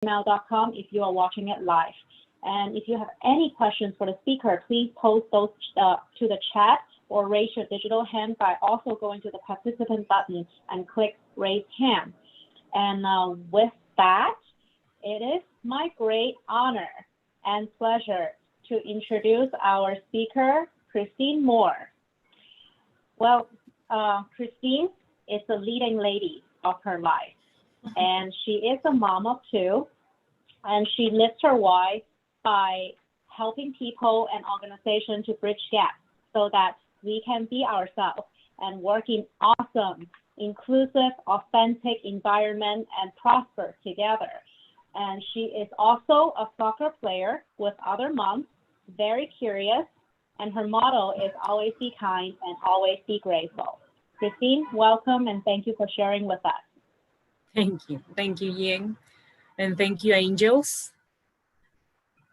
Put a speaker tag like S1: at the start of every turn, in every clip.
S1: gmail.com if you are watching it live. And if you have any questions for the speaker, please post those to the chat or raise your digital hand by also going to the participant button and click raise hand. And with that, it is my great honor and pleasure to introduce our speaker, Kristine Moore. Well, Kristine is the leading lady of her life, and she is a mom of two, and she lives her why by helping people and organizations to bridge gaps so that we can be ourselves and work in awesome, inclusive, authentic environment and prosper together. And she is also a soccer player with other moms, very curious, and her motto is always be kind and always be grateful. Kristine, welcome, and thank you for sharing with us.
S2: Thank you. Thank you, Ying. And thank you, Angels.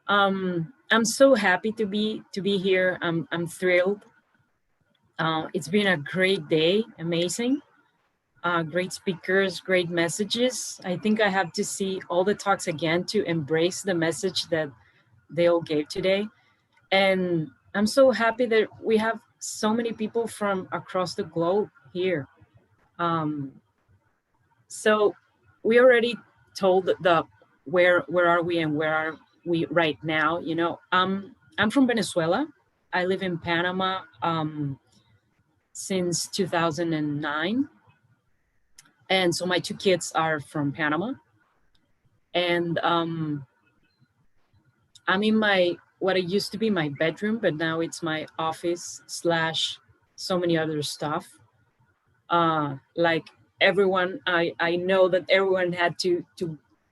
S2: I'm so happy to be here. I'm thrilled. It's been a great day, amazing. Great speakers, great messages. I think I have to see all the talks again to embrace the message that they all gave today. And I'm so happy that we have so many people from across the globe here. So we already told the where are we and where are we right now. You know, I'm from Venezuela. I live in Panama since 2009. And so my two kids are from Panama. And I'm in what it used to be my bedroom, but now it's my office / so many other stuff. Like everyone, I know that everyone had to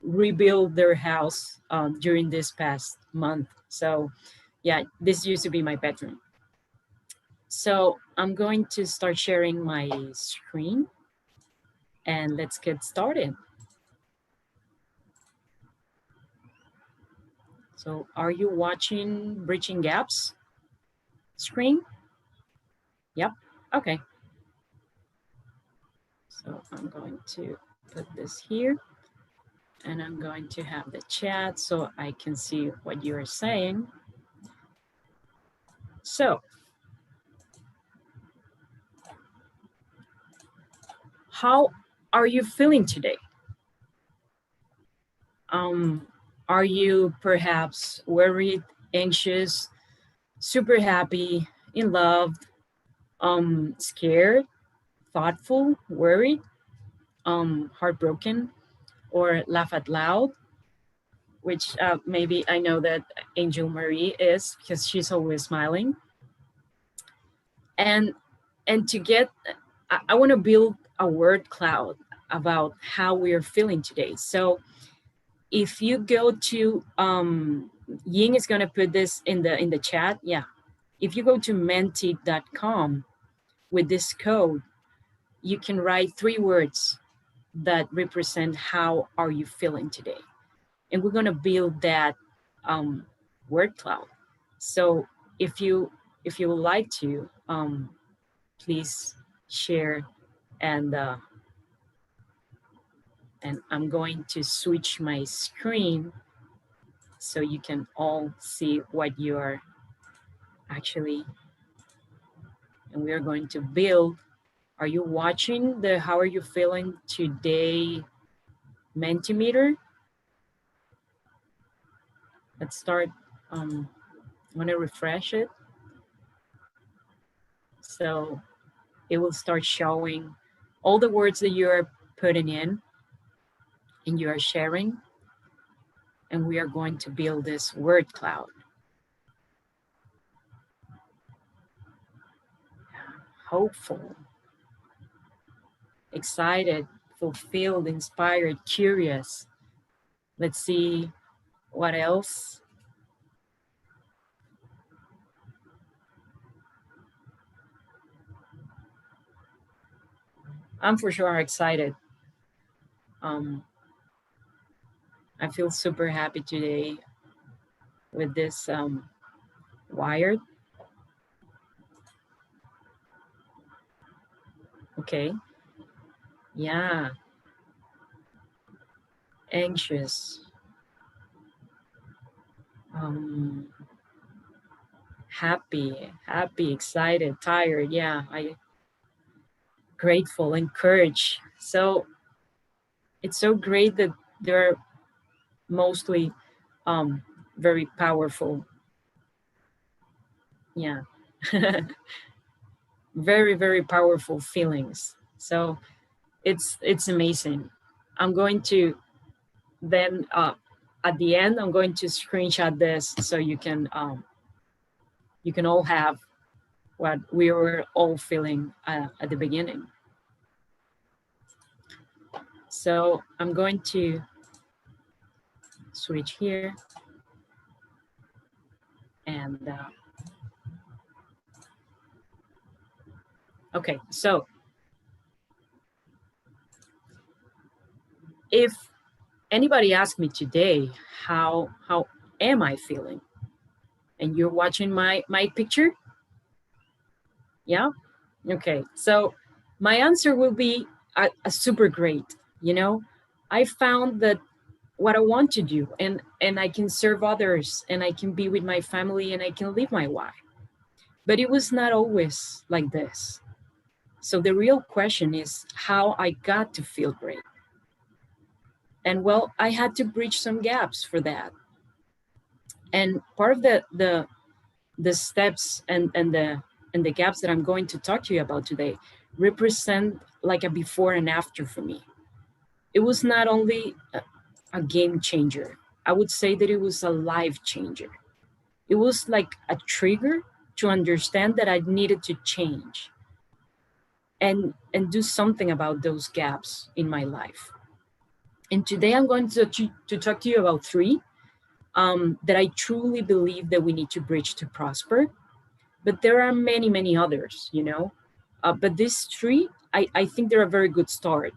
S2: rebuild their house during this past month. So yeah, this used to be my bedroom. So I'm going to start sharing my screen and let's get started. So are you watching Bridging Gaps screen? Yep, okay. So I'm going to put this here and I'm going to have the chat so I can see what you're saying. So, how are you feeling today? Are you perhaps worried, anxious, super happy, in love, scared, thoughtful, worried, heartbroken, or laugh out loud? Which maybe I know that Angel Marie is because she's always smiling. And to get, I want to build a word cloud about how we are feeling today. So if you go to, Ying is going to put this in the chat. Yeah. If you go to menti.com with this code, you can write 3 words that represent how are you feeling today. And we're going to build that word cloud. So if you would like to, please share, and I'm going to switch my screen so you can all see what you are actually, and we are going to build. Are you watching the how are you feeling today Mentimeter? Let's start. I'm going to refresh it. So it will start showing all the words that you are putting in and you are sharing. And we are going to build this word cloud. Hopeful, excited, fulfilled, inspired, curious. Let's see what else. I'm for sure excited. I feel super happy today with this WYRED. Okay. Yeah. Anxious, Um, happy, excited, tired. Yeah, I grateful, encouraged. So it's so great that they're mostly very powerful. Yeah. Very, very powerful feelings. So it's amazing. I'm going to then at the end, I'm going to screenshot this so you can all have what we were all feeling at the beginning. So I'm going to switch here and okay. So if anybody asked me today, how am I feeling? And you're watching my picture, yeah. Okay, so my answer will be a super great. You know, I found that what I want to do, and I can serve others, and I can be with my family, and I can live my life. But it was not always like this. So the real question is how I got to feel great. And well, I had to bridge some gaps for that. And part of the steps and the gaps that I'm going to talk to you about today represent like a before and after for me. It was not only a game changer. I would say that it was a life changer. It was like a trigger to understand that I needed to change and do something about those gaps in my life. And today I'm going to talk to you about three that I truly believe that we need to bridge to prosper. But there are many, many others, you know. But these three, I think they're a very good start.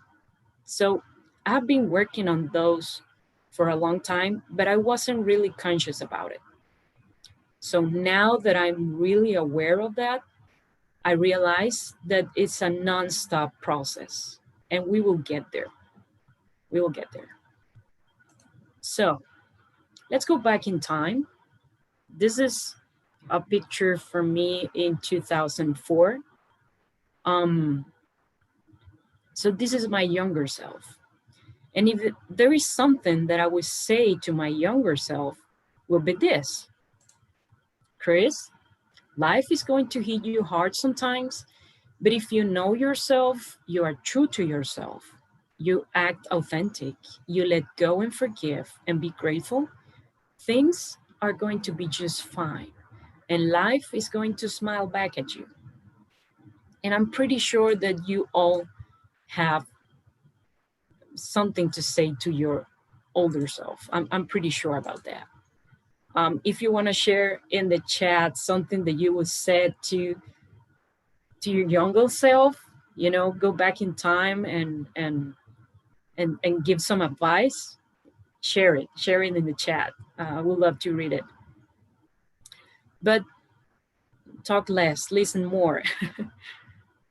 S2: So I've been working on those for a long time, but I wasn't really conscious about it. So now that I'm really aware of that, I realize that it's a nonstop process and we will get there. We will get there. So let's go back in time. This is a picture for me in 2004. Um, so this is my younger self. And if there is something that I would say to my younger self, will be this: Chris, life is going to hit you hard sometimes, but if you know yourself, you are true to yourself, you act authentic, you let go and forgive and be grateful, things are going to be just fine. And life is going to smile back at you. And I'm pretty sure that you all have something to say to your older self. I'm pretty sure about that. If you want to share in the chat something that you would say to your younger self, you know, go back in time and give some advice, share it in the chat. I would love to read it. But talk less, listen more.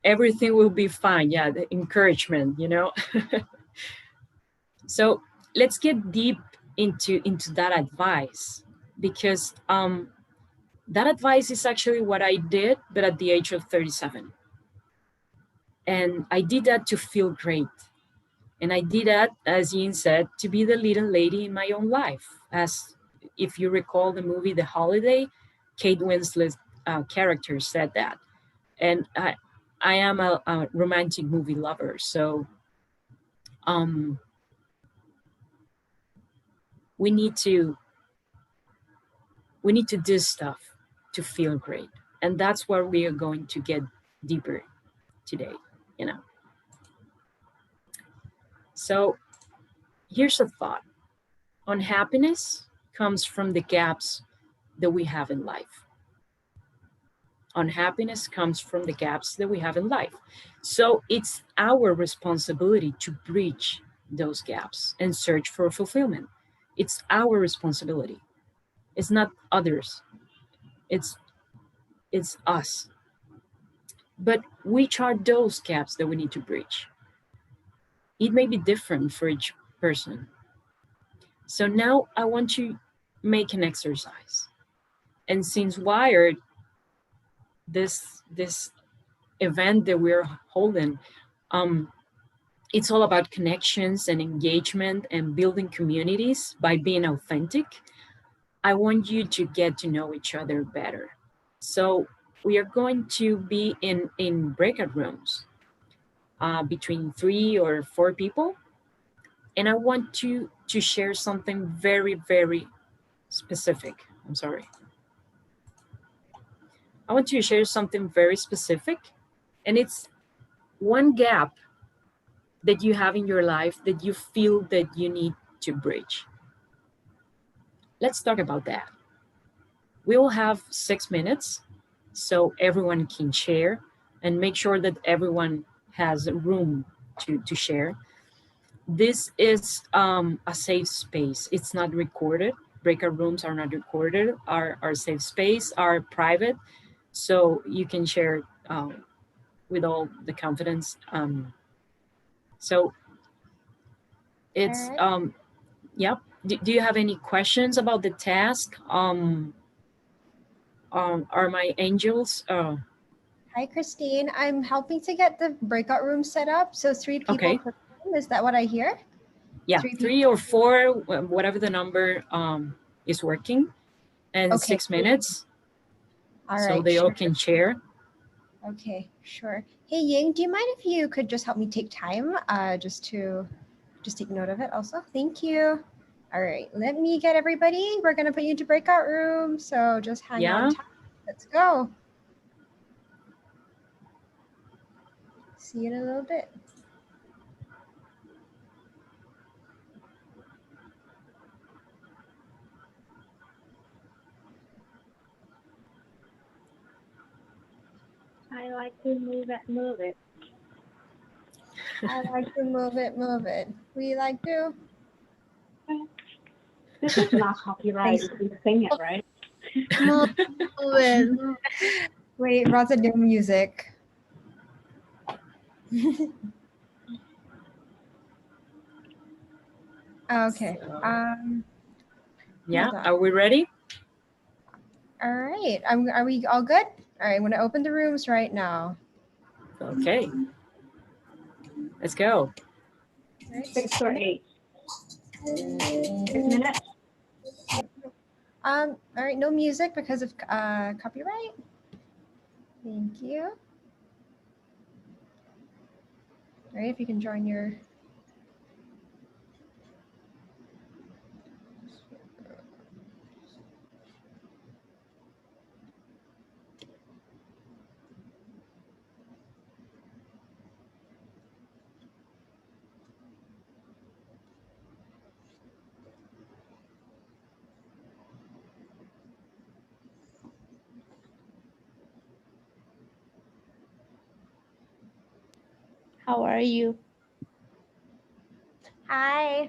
S2: Everything will be fine. Yeah, the encouragement, you know. So let's get deep into that advice, because that advice is actually what I did, but at the age of 37. And I did that to feel great. And I did that, as Yin said, to be the little lady in my own life. As if you recall the movie The Holiday, Kate Winslet's character said that. And I am a romantic movie lover. So um, we need to do stuff to feel great. And that's where we are going to get deeper today, you know. So here's a thought. Unhappiness comes from the gaps that we have in life. Unhappiness comes from the gaps that we have in life. So it's our responsibility to bridge those gaps and search for fulfillment. It's our responsibility. It's not others. It's us. But which are those gaps that we need to bridge? It may be different for each person. So now I want make an exercise. And since WYRED, this event that we're holding, it's all about connections and engagement and building communities by being authentic. I want you to get to know each other better. So we are going to be in breakout rooms between 3 or 4 people. And I want to share something very, very specific. I'm sorry. I want to share something very specific. And it's one gap that you have in your life that you feel that you need to bridge. Let's talk about that. We will have 6 minutes so everyone can share and make sure that everyone has room to share. This is a safe space. It's not recorded. Breakout rooms are not recorded. Our safe space are private, so you can share with all the confidence. So it's yep. Do you have any questions about the task? Are my angels?
S3: Hi, Kristine. I'm helping to get the breakout room set up. So 3 people
S2: Okay.
S3: per room. Is that what I hear?
S2: Yeah, 3 or 4, whatever the number is working, and
S3: Okay.
S2: 6 minutes.
S3: All
S2: so
S3: right.
S2: they all
S3: Sure.
S2: can share.
S3: Okay, sure. Hey, Ying, do you mind if you could just help me take time just take note of it also? Thank you. All right, let me get everybody. We're going to put you into breakout room. So just hang on tight. Let's go. See you in a little bit.
S1: I like to move it.
S3: I like to move it. We like to.
S1: This is not copyright if you sing it, right?
S3: Move it. Wait, Rosa, new music. Okay.
S2: Yeah, are we ready?
S3: All right. Are we all good? All right, I'm going to open the rooms right now.
S2: Okay. Let's go.
S3: All right,
S1: 6 or 8. 6 minutes.
S3: All right, no music because of copyright. Thank you. All right, if you can join your.
S4: How are you?
S3: Hi.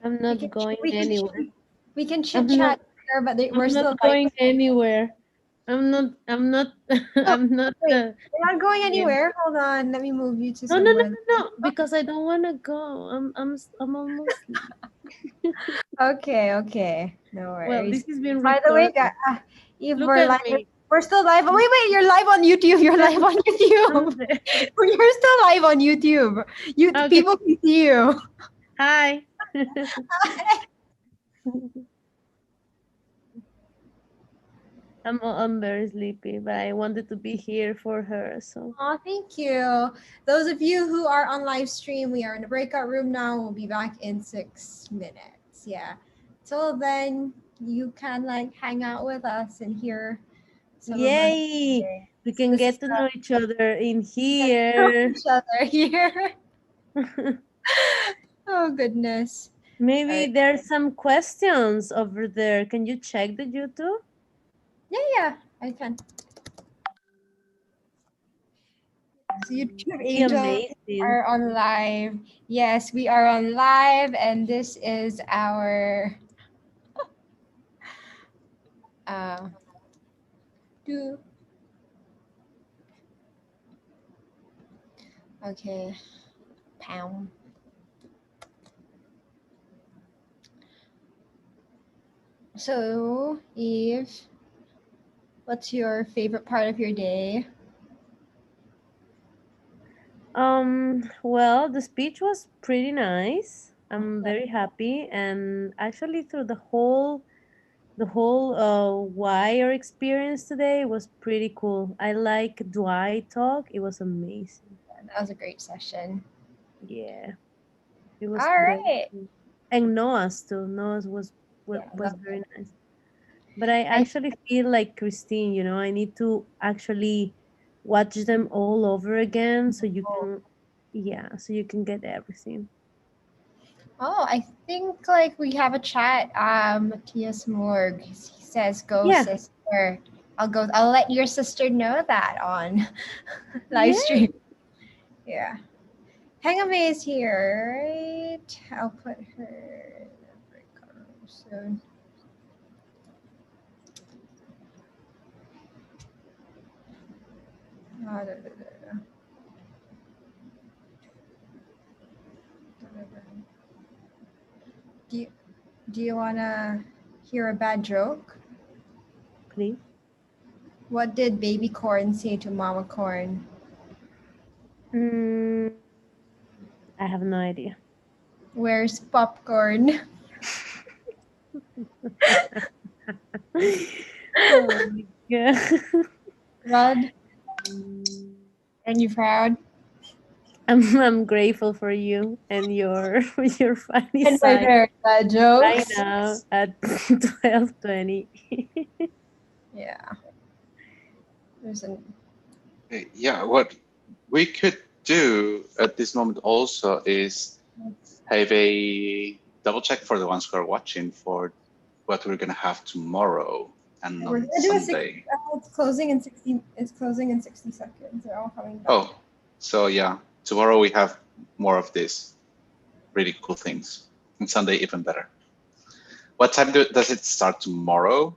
S4: I'm not going anywhere.
S3: We can chit chat here, but we're still
S4: going anywhere. I'm not. I'm not.
S3: Wait, we're not going anywhere. Hold on. Let me move you to
S4: No,
S3: somewhere.
S4: no. Because I don't want to go. I'm almost.
S3: Okay. No worries.
S4: Well, this has been
S3: By the way, Eve, we're live. We're still live. Oh, wait, you're live on YouTube. You're live on YouTube. You're still live on YouTube. Okay. People can see you.
S4: Hi.
S3: Hi.
S4: I'm very sleepy, but I wanted to be here for her. So.
S3: Oh, thank you. Those of you who are on live stream, we are in the breakout room now. We'll be back in 6 minutes. Yeah. Till then, you can like hang out with us and hear.
S4: Yay! We can get to know each other in here.
S3: Oh goodness.
S4: Maybe there's some questions over there. Can you check the YouTube?
S3: Yeah, I can. So YouTube angels are on live. Yes, we are on live, and this is our okay. So, Eve, what's your favorite part of your day?
S4: Well, the speech was pretty nice. I'm very happy, and actually through the whole wire experience today was pretty cool. I like Dwight talk. It was amazing.
S3: That was a great session.
S4: Yeah, it was
S3: All
S4: very
S3: right.
S4: cool. And Noah's too. Noah's was,
S3: Yeah,
S4: was
S3: that's
S4: very nice. But I
S3: nice.
S4: actually feel like Christine, I need to actually watch them all over again so you can, yeah, so you can get everything.
S3: Oh, I think like we have a chat. Matthias Morg, he says, "Go
S4: Yeah.
S3: sister." I'll go. I'll let your sister know that on live
S4: Yeah.
S3: stream. Yeah. Hangame is here, right? I'll put her in the breakout room soon. Ah, da, da, da, da. Do you wanna hear a bad joke?
S4: Please.
S3: What did baby corn say to mama corn?
S4: Mm, I have no idea.
S3: Where's popcorn?
S4: Oh my god.
S3: Rod, and you proud?
S4: I'm grateful for you and your your funny
S3: And my
S4: side
S3: very bad
S4: right
S3: jokes.
S4: now at 12:20.
S3: Yeah. There's an
S5: Yeah, what we could do at this moment also is have a double check for the ones who are watching for what we're gonna have tomorrow and
S3: we're
S5: on
S3: gonna do a
S5: Sunday.
S3: it's closing in 60. It's closing in 60 seconds. They're all coming back.
S5: Oh, so yeah, tomorrow we have more of this really cool things, and Sunday even better. What time does it start tomorrow?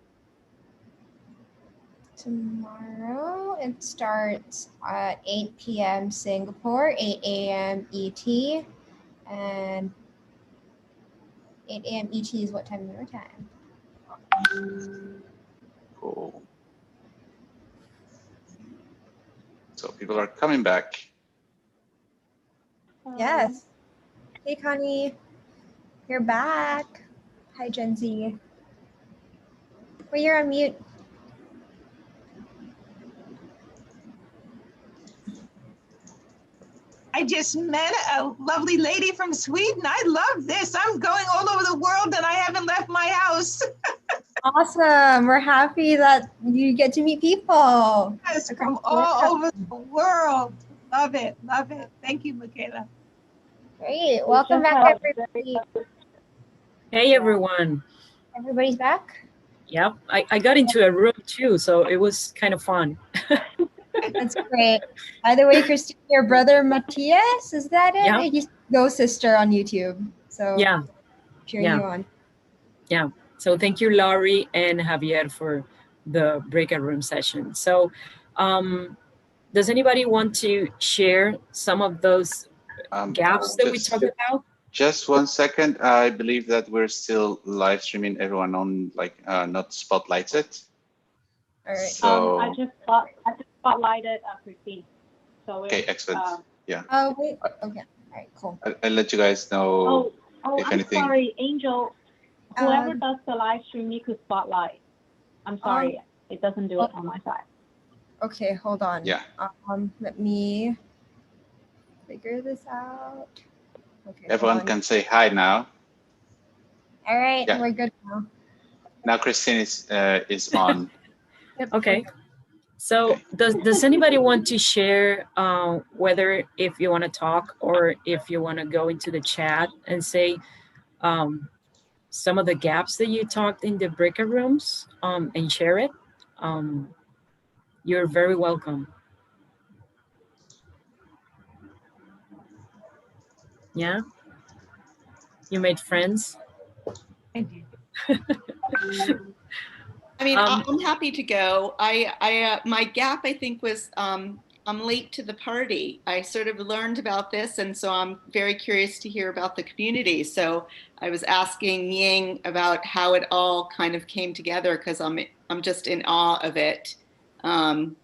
S3: Tomorrow it starts at 8 p.m. Singapore, 8 a.m. ET, and 8 a.m. ET is what time your time?
S5: Cool. So people are coming back.
S3: Yes. Hey, Connie. You're back. Hi, Gen Z. Well, you're on mute.
S6: I just met a lovely lady from Sweden. I love this. I'm going all over the world and I haven't left my house.
S3: Awesome. We're happy that you get to meet people.
S6: Yes, from all over the world. Love it. Love it. Thank you, Michaela.
S3: Great. Welcome back, everybody.
S2: Hey, everyone.
S3: Everybody's back?
S2: Yep, I got into a room too, so it was kind of fun.
S3: That's great. By the way, Kristine, your brother Matthias, is that it?
S2: Yeah.
S3: He's Go Sister on YouTube. So
S2: Yeah,
S3: cheering
S2: yeah.
S3: you on.
S2: yeah. So thank you, Laurie and Javier, for the breakout room session. So does anybody want to share some of those gaps that we talked about?
S5: Just 1 second. I believe that we're still live streaming everyone on not spotlighted.
S3: All right.
S5: So
S1: I just spotlighted Kristine. So
S5: okay, excellent. Yeah.
S3: Oh, wait. Okay. All right, cool.
S5: I'll let you guys know if
S1: I'm
S5: anything.
S1: sorry, Angel. Whoever does the live stream needs to spotlight. I'm sorry, it doesn't do it on my side.
S3: Okay, hold on.
S5: Yeah.
S3: Let me figure this out. Okay.
S5: Everyone can say hi now.
S3: All right,
S5: Yeah.
S3: we're good now.
S5: Now Kristine is on.
S2: Okay. So does anybody want to share whether if you want to talk or if you want to go into the chat and say some of the gaps that you talked in the breakout rooms and share it? You're very welcome. Yeah? You made friends?
S7: I mean, I'm happy to go. My gap, I think, was I'm late to the party. I sort of learned about this, and so I'm very curious to hear about the community. So I was asking Ying about how it all kind of came together, because I'm just in awe of it, and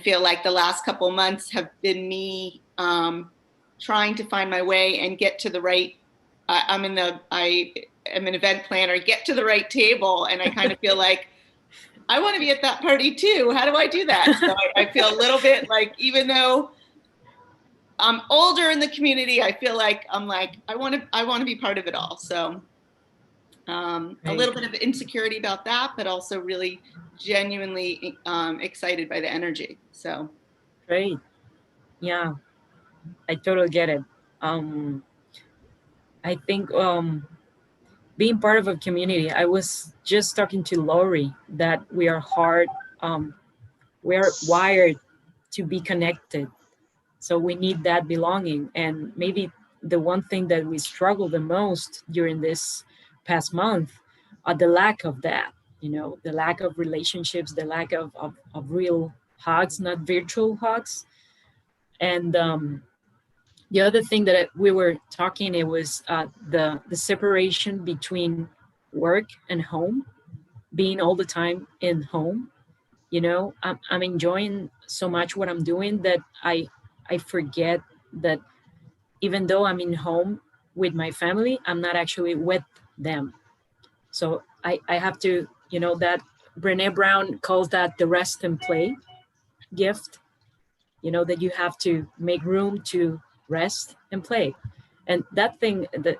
S7: feel like the last couple months have been me trying to find my way and get to the right. I am an event planner. Get to the right table, and I kind of feel like I want to be at that party too. How do I do that? So I feel a little bit like, even though I'm older in the community, I feel like I want to be part of it all. So a little bit of insecurity about that, but also really genuinely excited by the energy. So
S2: Great. Yeah, I totally get it. I think being part of a community, I was just talking to Lori that we are wired to be connected. So we need that belonging. And maybe the one thing that we struggle the most during this past month are the lack of that, the lack of relationships, the lack of real hugs, not virtual hugs. And the other thing that we were talking, it was the separation between work and home, being all the time in home. I'm enjoying so much what I'm doing that I forget that even though I'm in home with my family, I'm not actually with them. So I have to, that Brené Brown calls that the rest and play gift, that you have to make room to rest and play. And that thing that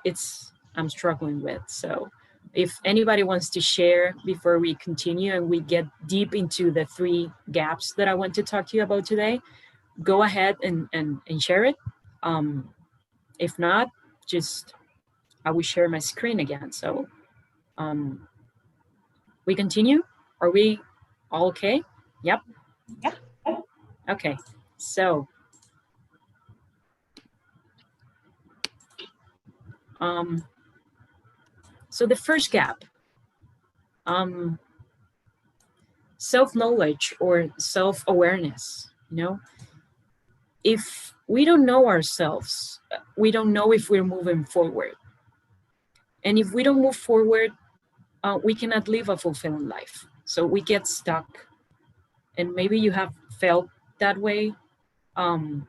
S2: I'm struggling with. So if anybody wants to share before we continue and we get deep into the 3 gaps that I want to talk to you about today, go ahead and share it. If not, just I will share my screen again. So we continue. Are we all okay? Yep.
S6: Yeah.
S2: Okay. So so the first gap, self-knowledge or self-awareness. If we don't know ourselves, we don't know if we're moving forward. And if we don't move forward, we cannot live a fulfilling life. So we get stuck. And maybe you have felt that way in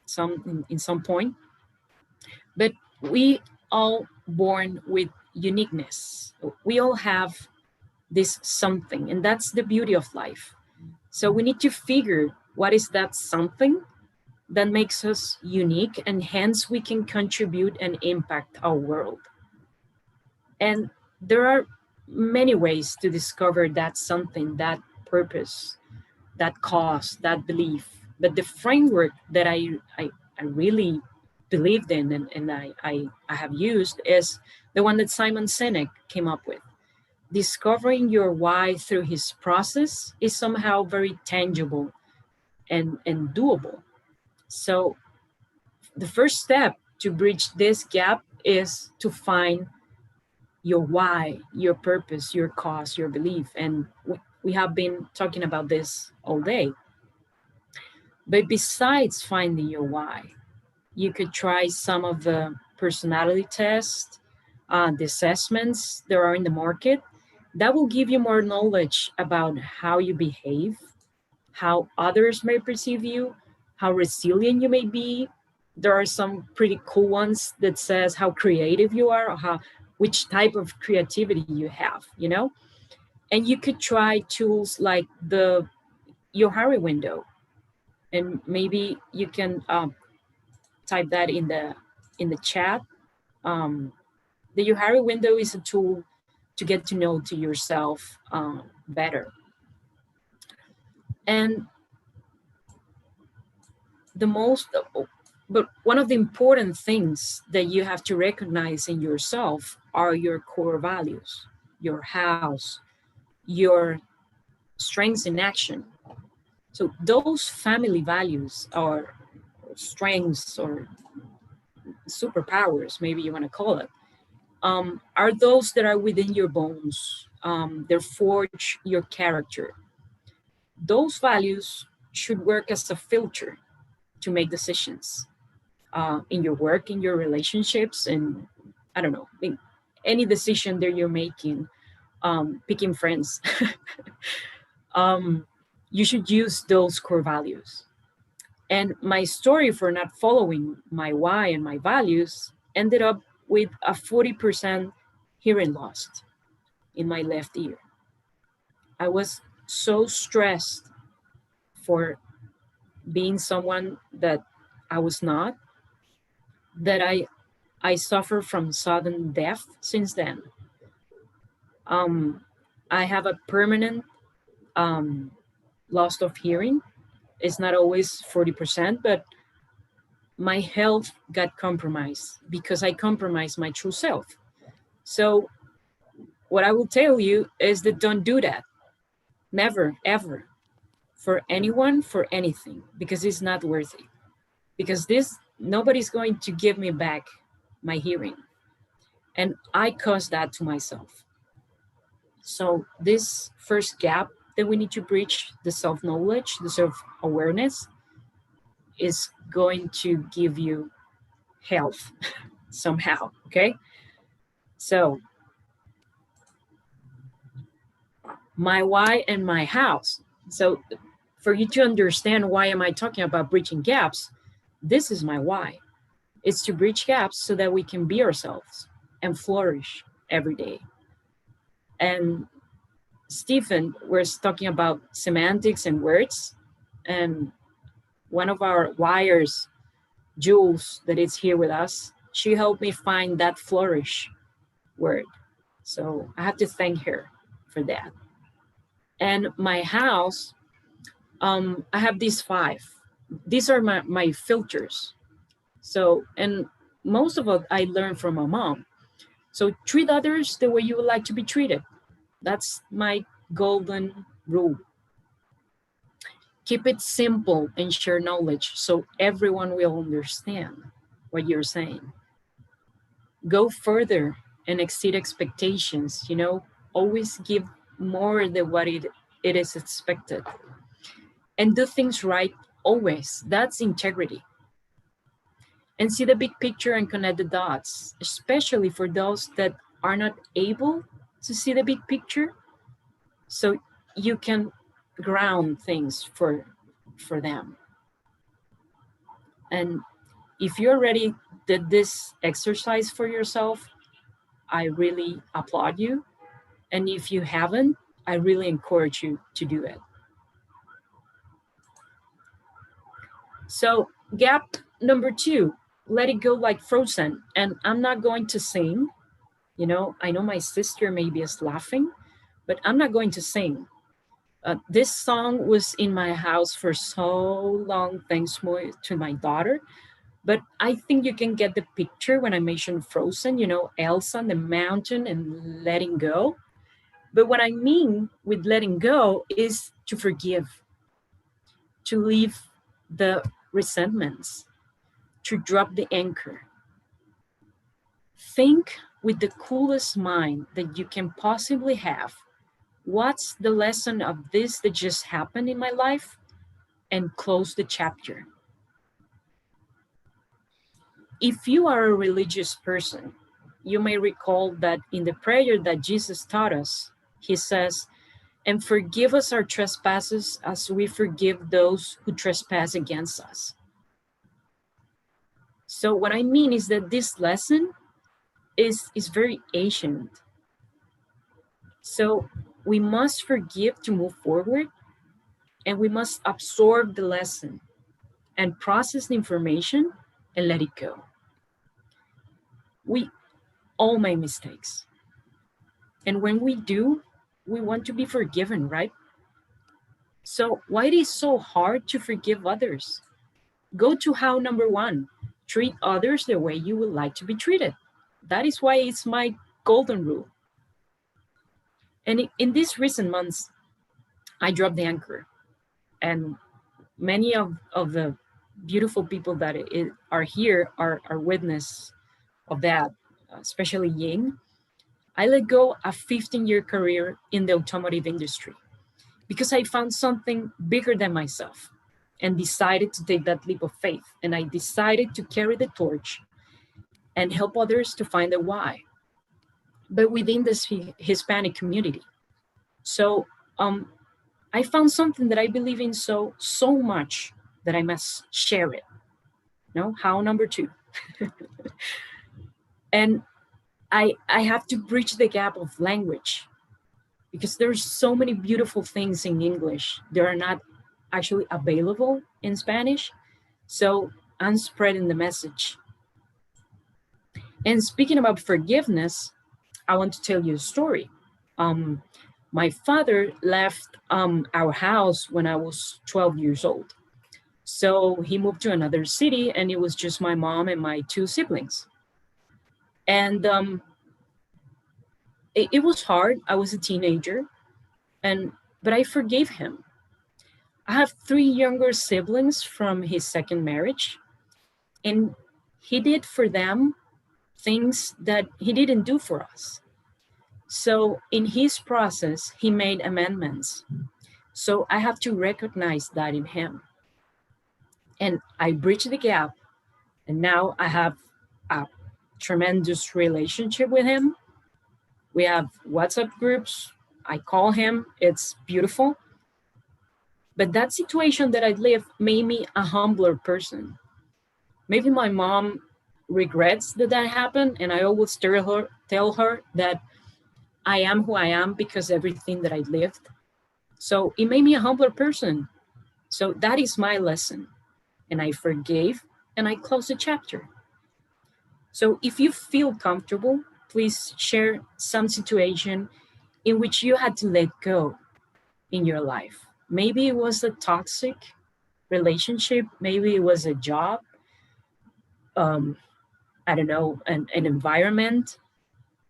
S2: some point. But we all born with uniqueness. We all have this something, and that's the beauty of life. So we need to figure what is that something that makes us unique, and hence we can contribute and impact our world. And there are many ways to discover that something, that purpose, that cause, that belief. But the framework that I really believed in and I have used is the one that Simon Sinek came up with. Discovering your why through his process is somehow very tangible and doable. So the first step to bridge this gap is to find your why, your purpose, your cause, your belief. And we have been talking about this all day. But besides finding your why, you could try some of the personality tests, the assessments there are in the market. That will give you more knowledge about how you behave, how others may perceive you, how resilient you may be. There are some pretty cool ones that says how creative you are, or which type of creativity you have, And you could try tools like the Johari window, and maybe you can type that in the chat. The Johari window is a tool to get to know to yourself better. And but one of the important things that you have to recognize in yourself are your core values, your house, your strengths in action. So those family values are strengths or superpowers, maybe you want to call it, are those that are within your bones. They forge your character. Those values should work as a filter to make decisions in your work, in your relationships, and I don't know, in any decision that you're making, picking friends. You should use those core values. And my story for not following my why and my values ended up with a 40% hearing loss in my left ear. I was so stressed for being someone that I was not, that I suffer from sudden death since then. I have a permanent loss of hearing. It's not always 40%, but my health got compromised because I compromised my true self. So what I will tell you is that don't do that. Never, ever. For anyone, for anything, because it's not worth it. Because nobody's going to give me back my hearing. And I caused that to myself. So this first gap that we need to bridge, the self-knowledge, the self-awareness, is going to give you health somehow, okay? So my why and my house. So for you to understand why am I talking about bridging gaps, this is my why. It's to bridge gaps so that we can be ourselves and flourish every day. And Stephen was talking about semantics and words, and one of our wires, Jules, that is here with us, she helped me find that flourish word. So I have to thank her for that. And my house, I have these 5. These are my filters. So, and most of it I learned from my mom. So treat others the way you would like to be treated. That's my golden rule. Keep it simple and share knowledge so everyone will understand what you're saying. Go further and exceed expectations, always give more than what it is expected. And do things right always. That's integrity. And see the big picture and connect the dots, especially for those that are not able to see the big picture. So you can ground things for them. And if you already did this exercise for yourself, I really applaud you. And if you haven't, I really encourage you to do it. So gap number 2, let it go like Frozen. And I'm not going to sing. I know my sister maybe is laughing, but I'm not going to sing. This song was in my house for so long, thanks to my daughter. But I think you can get the picture when I mentioned Frozen, Elsa on the mountain and letting go. But what I mean with letting go is to forgive, to leave the resentments, to drop the anchor. Think with the coolest mind that you can possibly have. What's the lesson of this that just happened in my life? And close the chapter. If you are a religious person, you may recall that in the prayer that Jesus taught us, he says, and forgive us our trespasses as we forgive those who trespass against us. So what I mean is that this lesson is very ancient. So we must forgive to move forward, and we must absorb the lesson and process the information and let it go. We all make mistakes. And when we do, we want to be forgiven, right? So why it is so hard to forgive others? Go to how number 1, treat others the way you would like to be treated. That is why it's my golden rule. And in these recent months, I dropped the anchor. And many of the beautiful people that are here are witness of that, especially Ying. I let go a 15-year career in the automotive industry because I found something bigger than myself. and decided to take that leap of faith. And I decided to carry the torch and help others to find the why, but within this Hispanic community. So I found something that I believe in so much that I must share it. No, how number 2. And I have to bridge the gap of language, because there's so many beautiful things in English that are not actually available in Spanish. So I'm spreading the message. And speaking about forgiveness, I want to tell you a story. My father left our house when I was 12 years old. So he moved to another city, and it was just my mom and my 2 siblings. And it was hard. I was a teenager, but I forgave him. I have 3 younger siblings from his second marriage, and he did for them things that he didn't do for us. So in his process, he made amendments. So I have to recognize that in him. And I bridge the gap, and now I have a tremendous relationship with him. We have WhatsApp groups. I call him. It's beautiful. But that situation that I lived made me a humbler person. Maybe my mom regrets that happened, and I always tell her that I am who I am because everything that I lived. So it made me a humbler person. So that is my lesson. And I forgave, and I closed the chapter. So if you feel comfortable, please share some situation in which you had to let go in your life. Maybe it was a toxic relationship. Maybe it was a job. I don't know, an environment,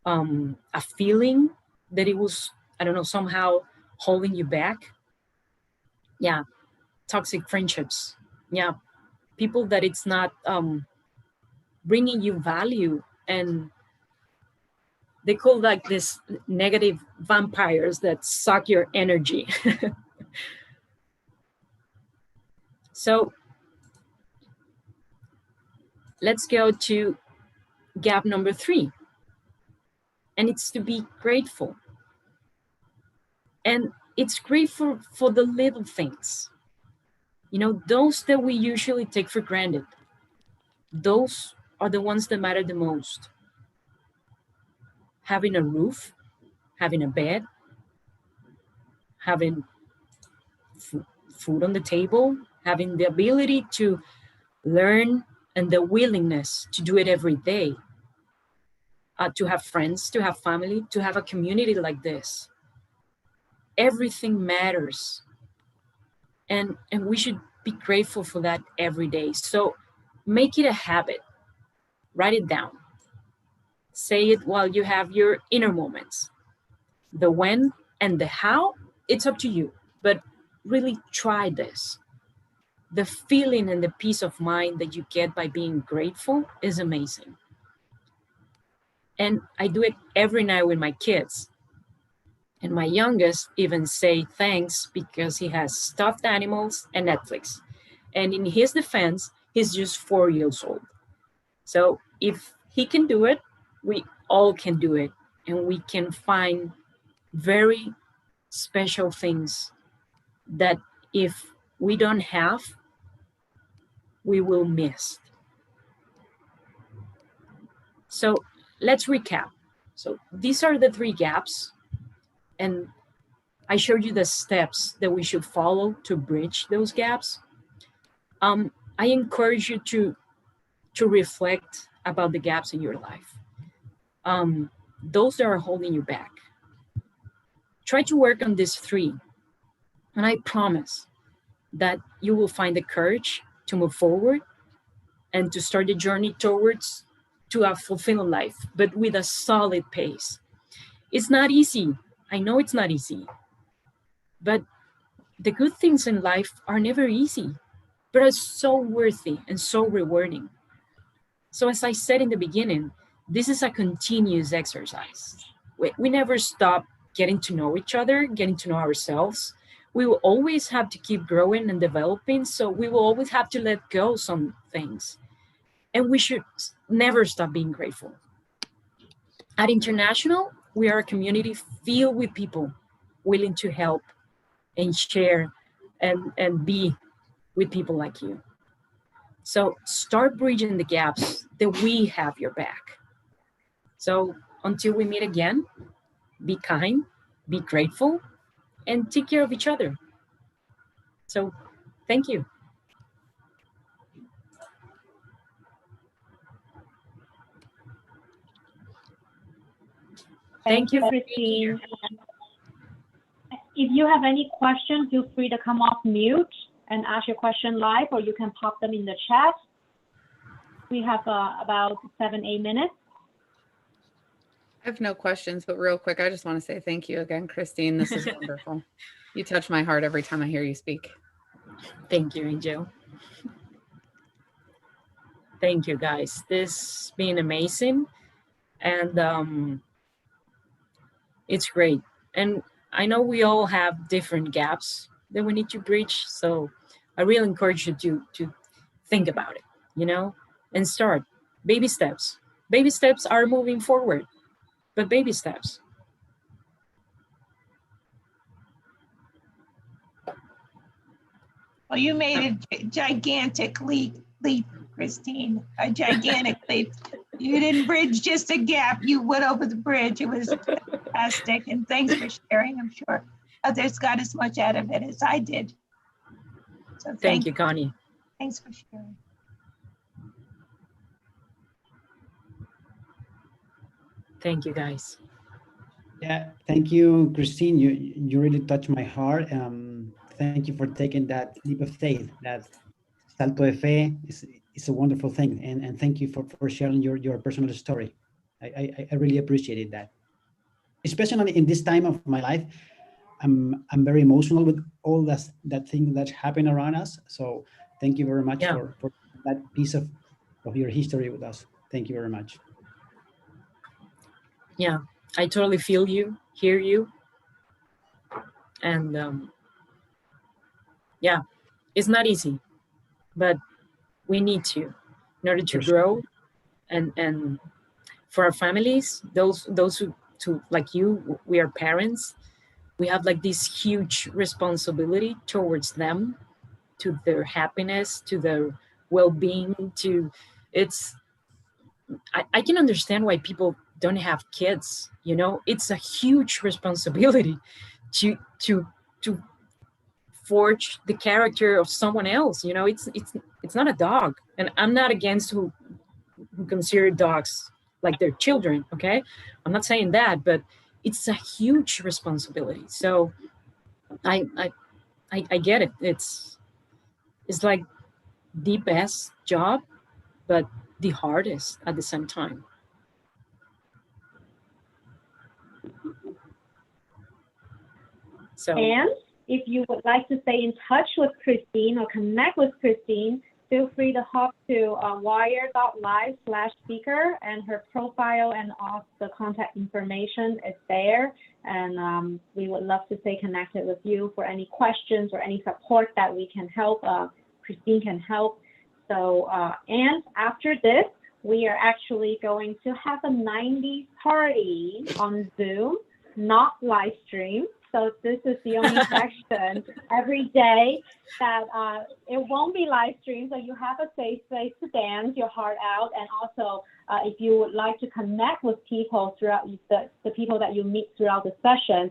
S2: a feeling that it was, I don't know, somehow holding you back. Yeah, toxic friendships. Yeah, people that it's not bringing you value, and they call like this negative vampires that suck your energy. So let's go to gap number 3. And it's to be grateful. And it's grateful for the little things. You know, those that we usually take for granted. Those are the ones that matter the most. Having a roof, having a bed, having food on the table, having the ability to learn and the willingness to do it every day, to have friends, to have family, to have a community like this. Everything matters. And we should be grateful for that every day. So make it a habit. Write it down. Say it while you have your inner moments. The when and the how, it's up to you. But really try this. The feeling and the peace of mind that you get by being grateful is amazing. And I do it every night with my kids. And my youngest even say thanks because he has stuffed animals and Netflix. And in his defense, he's just 4 years old. So if he can do it, we all can do it. And we can find very special things that if we don't have, we will miss. So let's recap. So these are the 3 gaps. And I showed you the steps that we should follow to bridge those gaps. I encourage you to reflect about the gaps in your life. Those that are holding you back. Try to work on these 3. And I promise that you will find the courage to move forward and to start the journey towards to a fulfilling life, but with a solid pace. It's not easy. I know it's not easy. But the good things in life are never easy, but are so worthy and so rewarding. So as I said in the beginning, this is a continuous exercise. We never stop getting to know each other, getting to know ourselves. we will always have to keep growing and developing. So we will always have to let go some things. And we should never stop being grateful. At International, we are a community filled with people willing to help and share and be with people like you. So start bridging the gaps that we have your back. So until we meet again, be kind, be grateful, and take care of each other. So thank you.
S1: Thank you, Kristine. If you have any questions, feel free to come off mute and ask your question live, or you can pop them in the chat. We have about 7-8 minutes.
S8: I have no questions, but real quick, I just want to say thank you again, Kristine. This is wonderful. You touch my heart every time I hear you speak.
S2: Thank you, Angel. Thank you, guys. This has been amazing. And it's great. And I know we all have different gaps that we need to bridge. So I really encourage you to think about it, you know, and start. Baby steps. Baby steps are moving forward, but baby steps.
S6: Well, you made a gigantic leap, Kristine, a gigantic leap. You didn't bridge just a gap, you went over the bridge. It was fantastic, and thanks for sharing. I'm sure others got as much out of it as I did. So
S2: Thank you, Connie.
S6: Thanks for sharing.
S2: Thank you, guys.
S9: Yeah, thank you, Kristine. You really touched my heart. Thank you for taking that leap of faith. That salto de fe is a wonderful thing, and thank you for sharing your personal story. I really appreciated that, especially in this time of my life. I'm very emotional with all that thing that's happened around us. So thank you very much for that piece of your history with us. Thank you very much.
S2: Yeah, I totally feel you, hear you. And yeah, it's not easy, but we need to in order to grow and for our families, those who like you, we are parents, we have like this huge responsibility towards them, to their happiness, to their well-being, I can understand why people don't have kids, you know. It's a huge responsibility to forge the character of someone else, you know. It's not a dog, and I'm not against who consider dogs like their children, okay? I'm not saying that, but it's a huge responsibility. So I get it. It's like the best job, but the hardest at the same time. So,
S1: and if you would like to stay in touch with Kristine or connect with Kristine, feel free to hop to wired.live/speaker, and her profile and all the contact information is there. And we would love to stay connected with you for any questions or any support that we can help. Kristine can help. So, and after this, we are actually going to have a 90s party on Zoom, not live stream. So this is the only section every day that it won't be live streamed. So you have a safe space to dance your heart out. And also, if you would like to connect with people throughout the people that you meet throughout the session,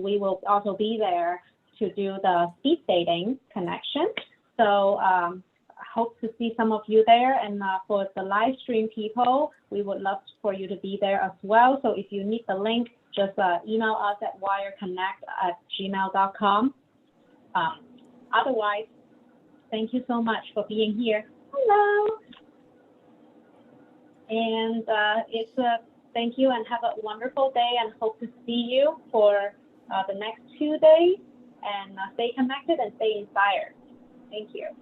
S1: we will also be there to do the speed dating connection. So I hope to see some of you there. And for the live stream people, we would love for you to be there as well. So if you need the link, just email us at wireconnect@gmail.com. Otherwise, thank you so much for being here. Hello. And it's a thank you, and have a wonderful day, and hope to see you for the next 2 days. And stay connected and stay inspired. Thank you.